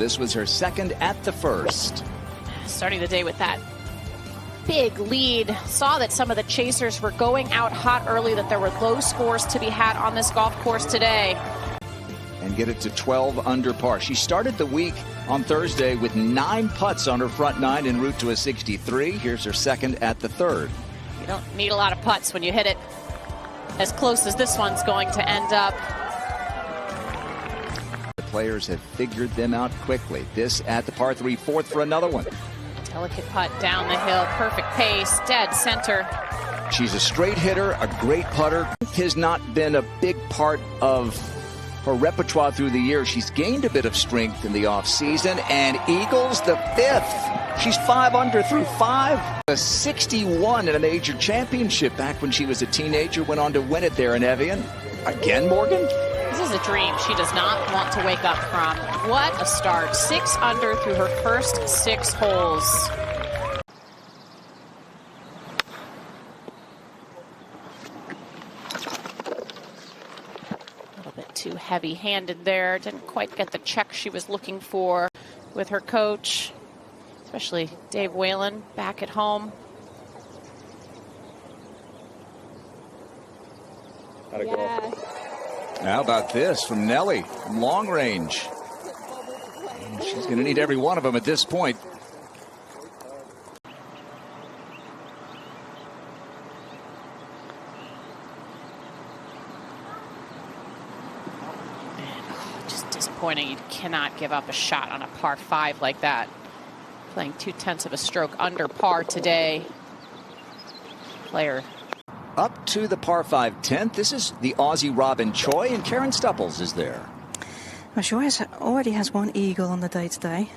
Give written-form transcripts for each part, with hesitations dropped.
This was her second at the first. Starting the day with that big lead. Saw that some of the chasers were going out hot early, that there were low scores to be had on this golf course today. And get it to 12 under par. She started the week on Thursday with 9 putts on her front 9 en route to a 63. Here's her second at the third. You don't need a lot of putts when you hit it as close as this one's going to end up. The players have figured them out quickly. This at the par 3 fourth for another one. Delicate putt down the hill, perfect pace, dead center. She's a straight hitter, a great putter. Has not been a big part of her repertoire through the year. She's gained a bit of strength in the offseason and eagles the fifth. She's 5 under through 5. A 61 in a major championship back when she was a teenager. Went on to win it there in Evian. Again, Morgan? This is a dream she does not want to wake up from. What a start. 6 under through her first 6 holes. A little bit too heavy-handed there. Didn't quite get the check she was looking for with her coach, especially Dave Whalen back at home. Yes. How about this from Nelly from long range? She's going to need every one of them at this point. Just disappointing. You cannot give up a shot on a par 5 like that. Playing 0.2 of a stroke under par today. Player Up to the par 5 10th. This is the Aussie Robin Choi, and Karen Stupples is there. Well, she already has 1 eagle on the day today.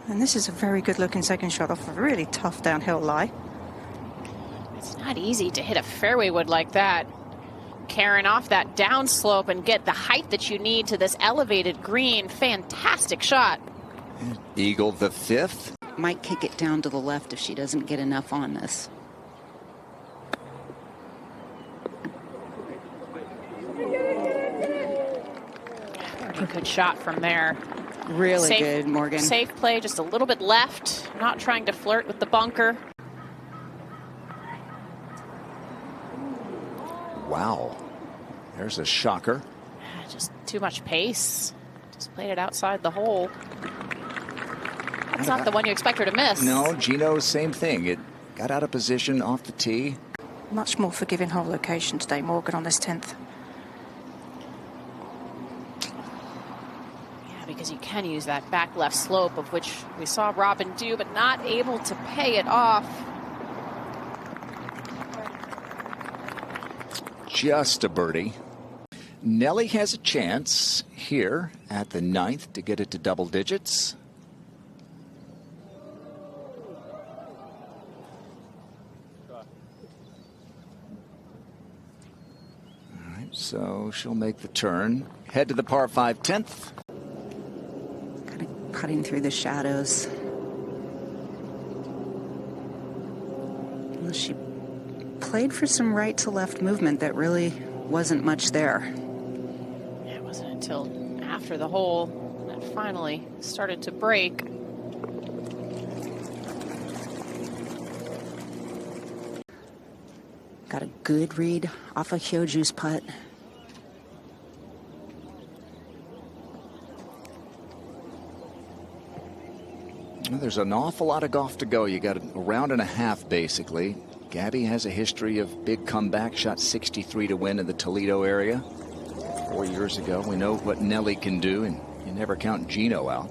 And this is a very good looking second shot off a really tough downhill lie. It's not easy to hit a fairway wood like that. Karen off that downslope and get the height that you need to this elevated green. Fantastic shot. Eagle the 5th. Might kick it down to the left if she doesn't get enough on this. Very good shot from there. Really good, Morgan. Safe play, just a little bit left. Not trying to flirt with the bunker. Wow. There's a shocker. Just too much pace. Just played it outside the hole. That's not the one you expect her to miss. No, Gino, same thing. It got out of position off the tee. Much more forgiving hole location today, Morgan, on this 10th. Yeah, because you can use that back left slope, of which we saw Robin do, but not able to pay it off. Just a birdie. Nelly has a chance here at the 9th to get it to double digits. All right, so she'll make the turn. Head to the par 5 10th. Kind of cutting through the shadows. Well, she played for some right to left movement that really wasn't much there. It wasn't until after the hole that finally started to break. Got a good read off of Hyoju's putt. Well, there's an awful lot of golf to go. You got a round and a half, basically. Gabby has a history of big comeback. Shot 63 to win in the Toledo area 4 years ago. We know what Nelly can do, and you never count Gino out.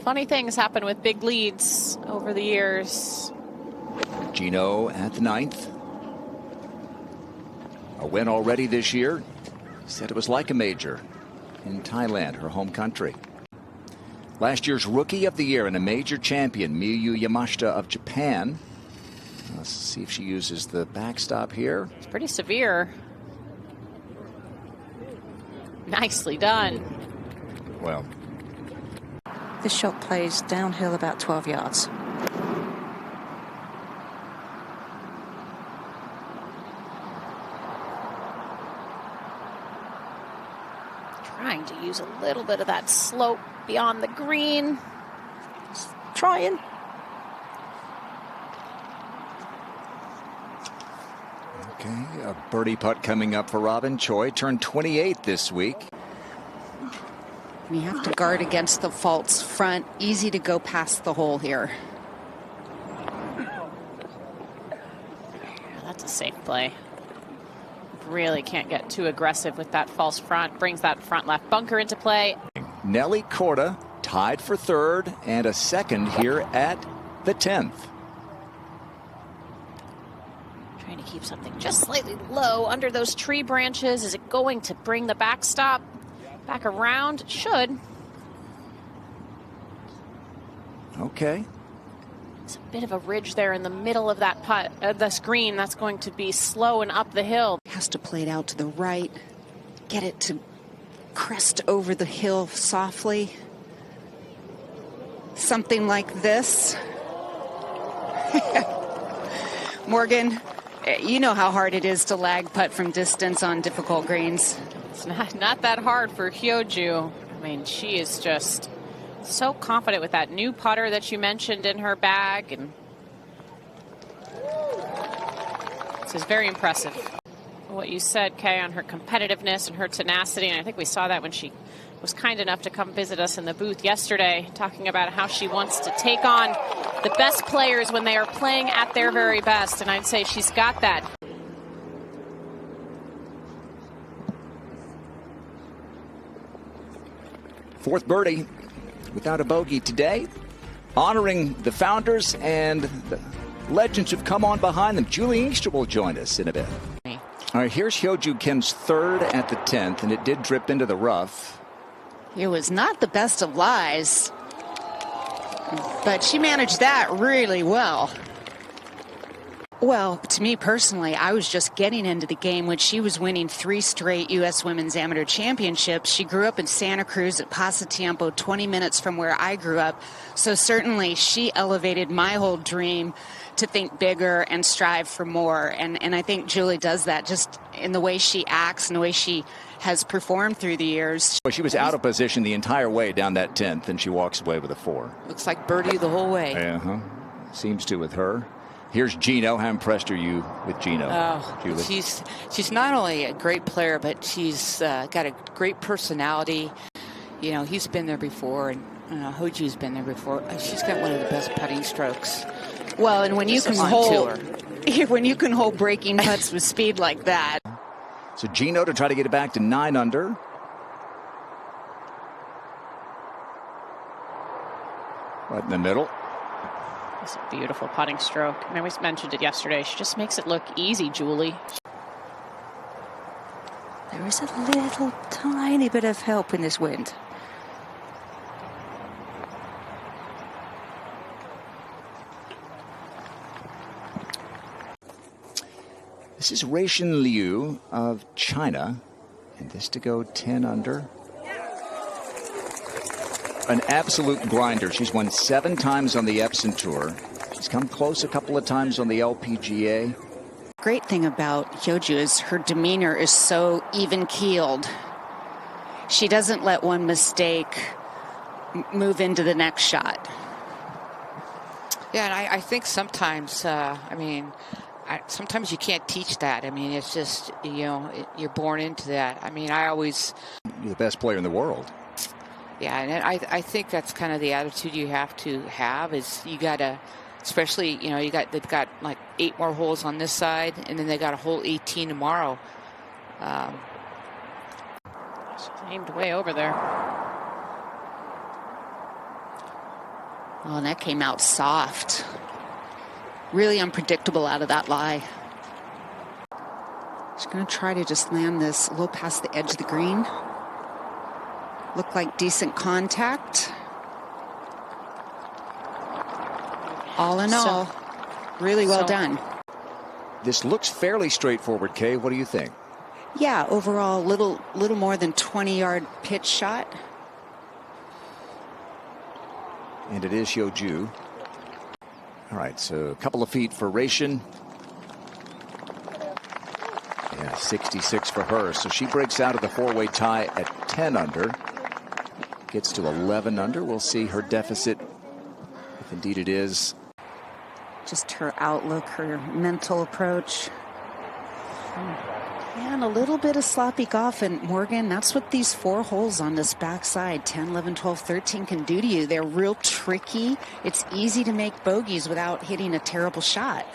Funny things happen with big leads over the years. Gino at the 9th. A win already this year. Said it was like a major in Thailand, her home country. Last year's Rookie of the Year and a major champion, Miyu Yamashita of Japan. Let's see if she uses the backstop here. It's pretty severe. Nicely done. Well, This shot plays downhill about 12 yards. trying to use a little bit of that slope beyond the green. Just trying. Okay, a birdie putt coming up for Robin Choi. Turned 28 this week. You have to guard against the false front. Easy to go past the hole here. That's a safe play. Really can't get too aggressive with that false front. Brings that front left bunker into play. Nelly Korda tied for third and a second here at the 10th. Trying to keep something just slightly low under those tree branches. Is it going to bring the backstop back around? It should. Okay. It's a bit of a ridge there in the middle of that putt, the screen. That's going to be slow and up the hill. Has to play it out to the right. Get it to crest over the hill softly. Something like this. Morgan, you know how hard it is to lag putt from distance on difficult greens. It's not that hard for Hyoju. I mean, she is just so confident with that new putter that you mentioned in her bag, and this is very impressive. What you said, Kay, on her competitiveness and her tenacity, and I think we saw that when she was kind enough to come visit us in the booth yesterday, talking about how she wants to take on the best players when they are playing at their very best, and I'd say she's got that. Fourth birdie without a bogey today. Honoring the founders and the legends who've come on behind them. Julie Inkster will join us in a bit. All right, here's Hyoju Kim's third at the 10th, and it did drip into the rough. It was not the best of lies, but she managed that really well. Well, to me personally, I was just getting into the game when she was winning 3 straight U.S. Women's Amateur Championships. She grew up in Santa Cruz at Pasatiempo, 20 minutes from where I grew up. So certainly she elevated my whole dream to think bigger and strive for more. And I think Julie does that just in the way she acts and the way she has performed through the years. Well, she was out of position the entire way down that 10th, and she walks away with a 4. Looks like birdie the whole way. Uh-huh. Seems to with her. Here's Gino. How impressed are you with Gino? Oh, Julie? she's not only a great player, but she's got a great personality. You know, he's been there before, and Hyoju's been there before. She's got one of the best putting strokes. Well, and when you can hold breaking putts with speed like that. So Gino to try to get it back to 9 under. Right in the middle. It's a beautiful putting stroke. I mean, we mentioned it yesterday. She just makes it look easy, Julie. There is a little tiny bit of help in this wind. This is Ruixin Liu of China, and this to go 10 under. An absolute grinder. She's won 7 times on the Epson Tour. She's come close a couple of times on the LPGA. Great thing about Hyoju is her demeanor is so even-keeled. She doesn't let one mistake move into the next shot. Yeah, and I think sometimes, sometimes you can't teach that. I mean, it's just, you're born into that. I mean, you're the best player in the world. Yeah, and I think that's kind of the attitude you have to have is you got to, especially, they've got like 8 more holes on this side, and then they got a hole 18 tomorrow. She's aimed way over there. Oh, and that came out soft. Really unpredictable out of that lie. She's going to try to just land this a little past the edge of the green. Look like decent contact. All in all, really well done. This looks fairly straightforward, Kay. What do you think? Yeah, overall, little more than 20-yard pitch shot. And it is Hyoju. All right, so a couple of feet for Ruixin. Yeah, 66 for her. So she breaks out of the four-way tie at 10 under. Gets to 11 under. We'll see her deficit, if indeed it is. Just her outlook, her mental approach. And a little bit of sloppy golf. And Morgan, that's what these 4 holes on this backside, 10, 11, 12, 13, can do to you. They're real tricky. It's easy to make bogeys without hitting a terrible shot.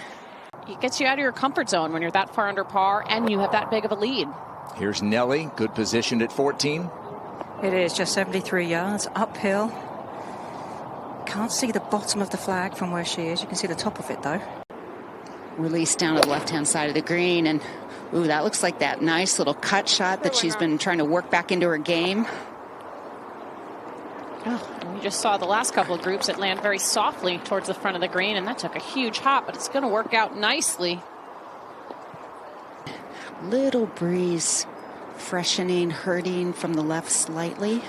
It gets you out of your comfort zone when you're that far under par and you have that big of a lead. Here's Nelly, good position at 14. It is just 73 yards uphill. Can't see the bottom of the flag from where she is. You can see the top of it though. Release down to the left-hand side of the green, and ooh, that looks like that nice little cut shot that she's been trying to work back into her game. Oh, and we just saw the last couple of groups that land very softly towards the front of the green, and that took a huge hop, but it's going to work out nicely. Little breeze freshening, hurting from the left slightly.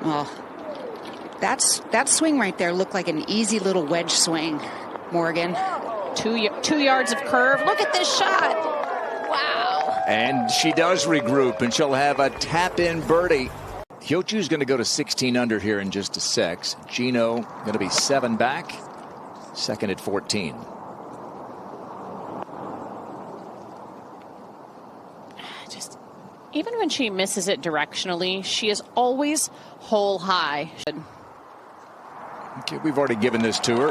Oh, that swing right there looked like an easy little wedge swing, Morgan. 2 yards of curve. Look at this shot. Wow. And she does regroup, and she'll have a tap-in birdie. Hyoju's going to go to 16 under here in just a sec. Gino going to be 7 back. Second at 14. Even when she misses it directionally, she is always hole high. Okay, we've already given this to her.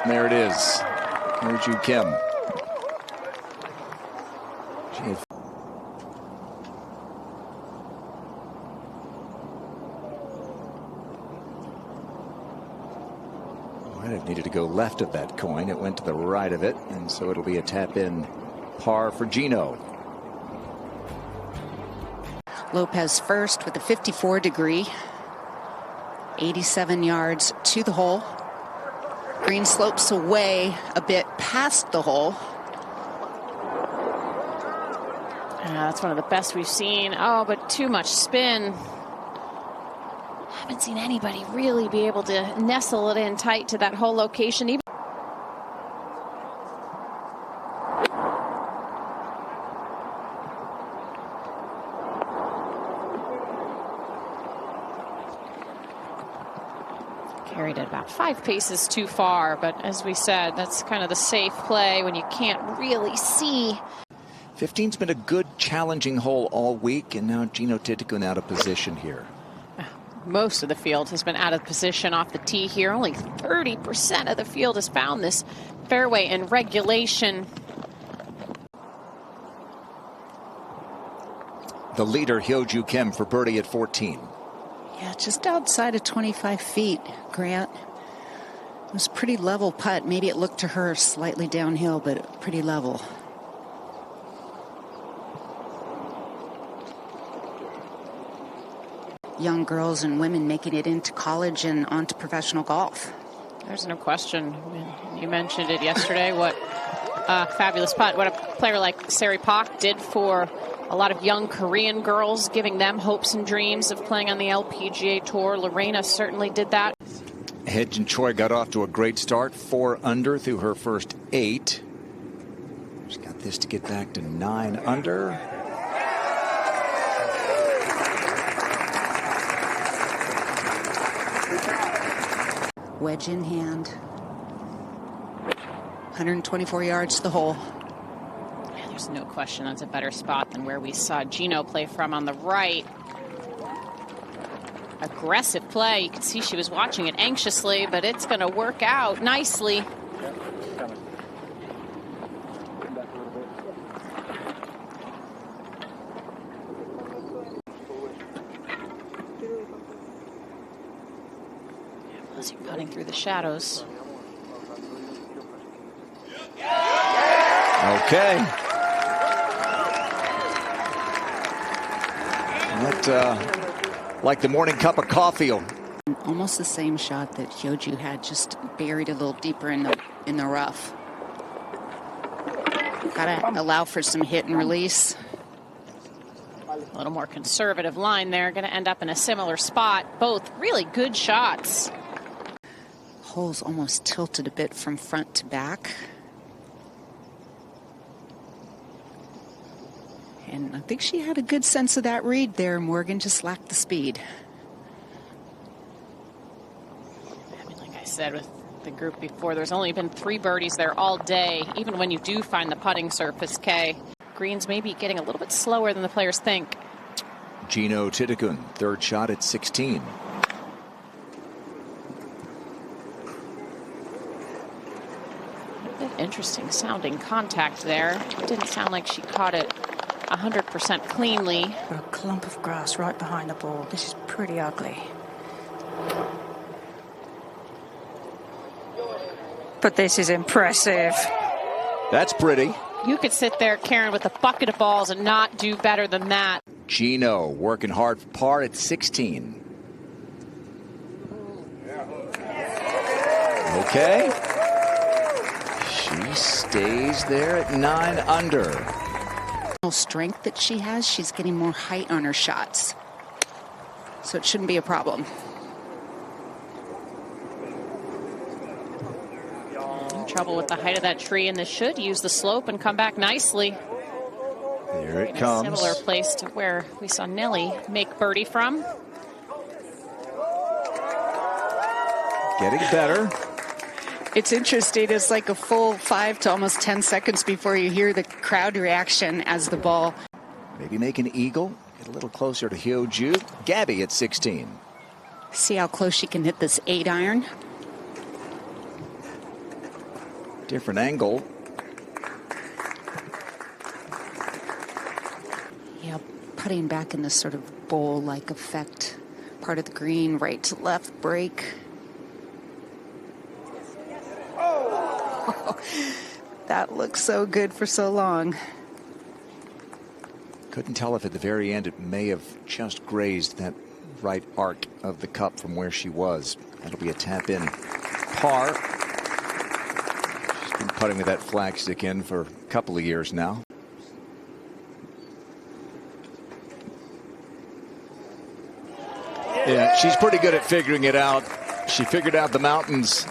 There it is. Hyoju Kim. Might have needed to go left of that coin. It went to the right of it, and so it'll be a tap-in par for Gino. Lopez first with a 54 degree. 87 yards to the hole. Green slopes away a bit past the hole. That's one of the best we've seen. Oh, but too much spin. Haven't seen anybody really be able to nestle it in tight to that hole location. Even carried it about 5 paces too far, but as we said, that's kind of the safe play when you can't really see. 15's been a good challenging hole all week, and now Gino Titicun out of position here. Most of the field has been out of position off the tee here. Only 30% of the field has found this fairway in regulation. The leader, Hyoju Kim, for birdie at 14. Yeah, just outside of 25 feet, Grant. It was pretty level putt. Maybe it looked to her slightly downhill, but pretty level. Young girls and women making it into college and onto professional golf. There's no question. You mentioned it yesterday. What a fabulous putt. What a player like Sari Pak did for a lot of young Korean girls, giving them hopes and dreams of playing on the LPGA Tour. Lorena certainly did that. Hedge and Choi got off to a great start. 4 under through her first 8. She's got this to get back to 9 under. Wedge in hand. 124 yards to the hole. Yeah, there's no question that's a better spot than where we saw Gino play from on the right. Aggressive play. You can see she was watching it anxiously, but it's going to work out nicely. As you're putting through the shadows. Okay. That, like the morning cup of coffee. Almost the same shot that Hyoju had, just buried a little deeper in the rough. Gotta allow for some hit and release. A little more conservative line there. Going to end up in a similar spot. Both really good shots. Hole's almost tilted a bit from front to back. And I think she had a good sense of that read there. Morgan just lacked the speed. I mean, like I said with the group before, there's only been 3 birdies there all day. Even when you do find the putting surface, Kay, greens may be getting a little bit slower than the players think. Gino Titicun, third shot at 16. Interesting sounding contact there. It didn't sound like she caught it 100% cleanly. A clump of grass right behind the ball. This is pretty ugly. But this is impressive. That's pretty. You could sit there, Karen, with a bucket of balls and not do better than that. Gino working hard for par at 16. Okay. She stays there at 9 under. Strength that she has, she's getting more height on her shots. So it shouldn't be a problem. Trouble with the height of that tree, and this should use the slope and come back nicely. There it in comes. A similar place to where we saw Nelly make birdie from. Getting better. It's interesting. It's like a full 5 to almost 10 seconds before you hear the crowd reaction as the ball. Maybe make an eagle. Get a little closer to Hyo-Ju. Gabby at 16. See how close she can hit this 8-iron. Different angle. Yeah, putting back in this sort of bowl-like effect. Part of the green, right to left break. Oh, that looks so good for so long. Couldn't tell if at the very end it may have just grazed that right arc of the cup from where she was. That'll be a tap in par. She's been putting with that flagstick in for a couple of years now. Yeah, she's pretty good at figuring it out. She figured out the mountains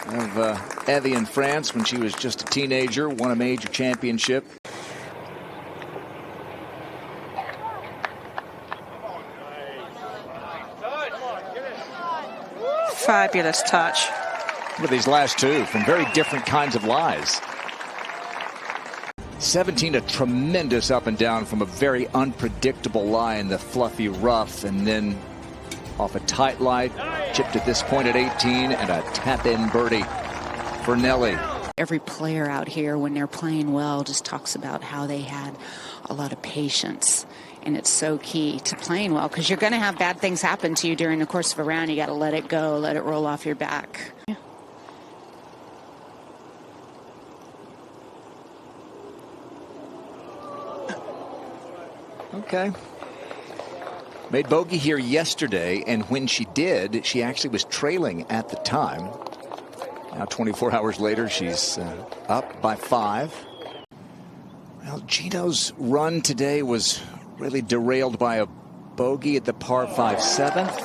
of Evian, France when she was just a teenager, won a major championship. Fabulous touch. Look at these last two from very different kinds of lies. 17, a tremendous up and down from a very unpredictable lie in the fluffy rough, and then off a tight lie, chipped at this point at 18, and a tap-in birdie for Nelly. Every player out here, when they're playing well, just talks about how they had a lot of patience. And it's so key to playing well, because you're going to have bad things happen to you during the course of a round. You got to let it go, let it roll off your back. Yeah. Okay. Made bogey here yesterday, and when she did, she actually was trailing at the time. Now 24 hours later, she's up by 5. Well, Gino's run today was really derailed by a bogey at the par 5 7th.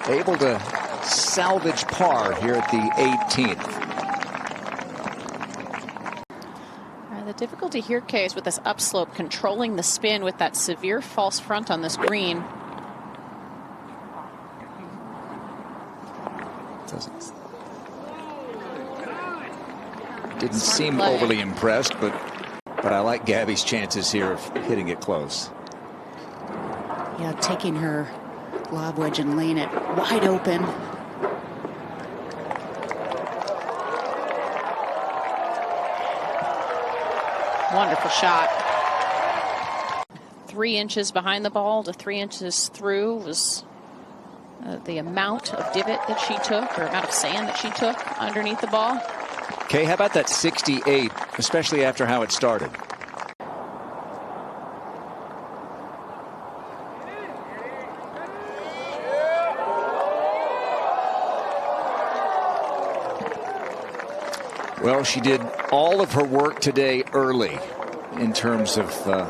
Able to salvage par here at the 18th. The difficulty here, Kay, is with this upslope, controlling the spin with that severe false front on this green. Didn't seem overly impressed, but I like Gabby's chances here of hitting it close. Yeah, taking her lob wedge and laying it wide open. Wonderful shot. 3 inches behind the ball to 3 inches through was the amount of divot that she took, or amount of sand that she took underneath the ball. Okay, how about that 68, especially after how it started? Well, she did all of her work today early in terms of the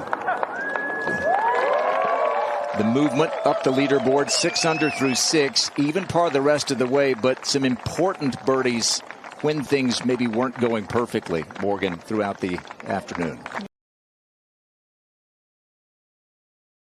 movement up the leaderboard. 6 under through 6, even par the rest of the way, but some important birdies when things maybe weren't going perfectly, Morgan, throughout the afternoon.